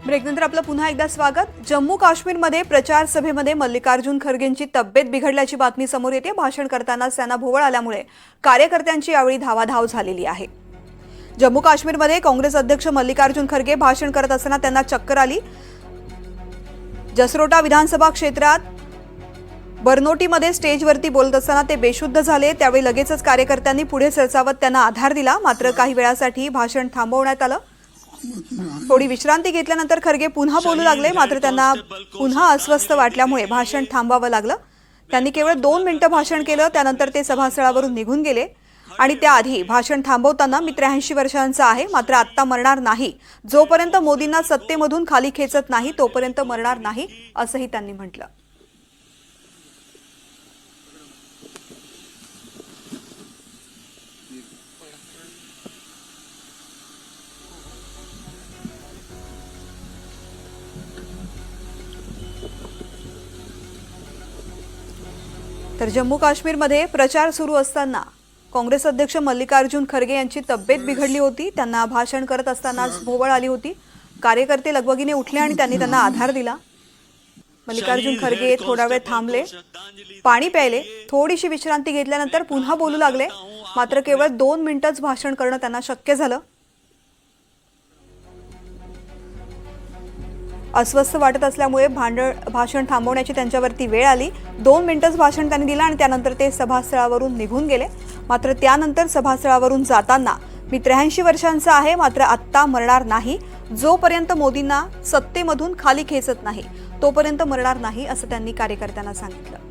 ब्रेकनंतर आपलं पुन्हा एकदा स्वागत। जम्मू काश्मीरमध्ये प्रचार सभेमध्ये मल्लिकार्जुन खरगेंची तब्येत बिघडल्याची बातमी समोर येते। भाषण करताना त्यांना भोवळ आल्यामुळे कार्यकर्त्यांची यावेळी धावाधाव झालेली आहे। जम्मू काश्मीरमध्ये काँग्रेस अध्यक्ष मल्लिकार्जुन खरगे भाषण करत असताना त्यांना चक्कर आली। जसरोटा विधानसभा क्षेत्रात बरनोटीमध्ये स्टेजवरती बोलत असताना ते बेशुद्ध झाले। त्यावेळी लगेचच कार्यकर्त्यांनी पुढे सरसावत त्यांना आधार दिला। मात्र काही वेळासाठी भाषण थांबवण्यात आलं। थोडी विश्रांती घेतल्यानंतर खरगे पुन्हा बोलू लागले। मात्र त्यांना पुन्हा अस्वस्थ वाटल्यामुळे भाषण थांबवावं लागलं। त्यांनी केवळ 2 मिनिटं भाषण केलं। त्यानंतर ते सभास्थळावरून निघून गेले आणि त्याआधी भाषण थांबवताना मी 83 वर्षांचा आहे, मात्र आत्ता मरणार नाही। जोपर्यंत मोदींना सत्तेमधून खाली खेचत नाही तोपर्यंत मरणार नाही असंही त्यांनी म्हटलं। तर जम्मू काश्मीरमध्ये प्रचार सुरू असताना काँग्रेस अध्यक्ष मल्लिकार्जुन खरगे यांची तब्येत बिघडली होती। त्यांना भाषण करत असताना भोवळ आली होती। कार्यकर्ते लगबगीने उठले आणि त्यांना आधार दिला। मल्लिकार्जुन खरगे थोडा वेळ थांबले, पाणी प्यायले, थोडीशी विश्रांती घेतल्यानंतर पुन्हा बोलू लागले। मात्र केवळ 2 मिनिटंच भाषण करणं त्यांना शक्य झालं। अस्वस्थ वाटत असल्यामुळे भाषण थांबवण्याची त्यांच्यावरती वेळ आली। 2 मिनिटंच भाषण त्यांनी दिलं आणि त्यानंतर ते सभास्थळावरून निघून गेले। मात्र त्यानंतर सभास्थळावरून जाताना मी 83 वर्षांचा आहे, मात्र आत्ता मरणार नाही। जोपर्यंत मोदींना सत्तेमधून खाली खेचत नाही तोपर्यंत मरणार नाही असं त्यांनी कार्यकर्त्यांना सांगितलं।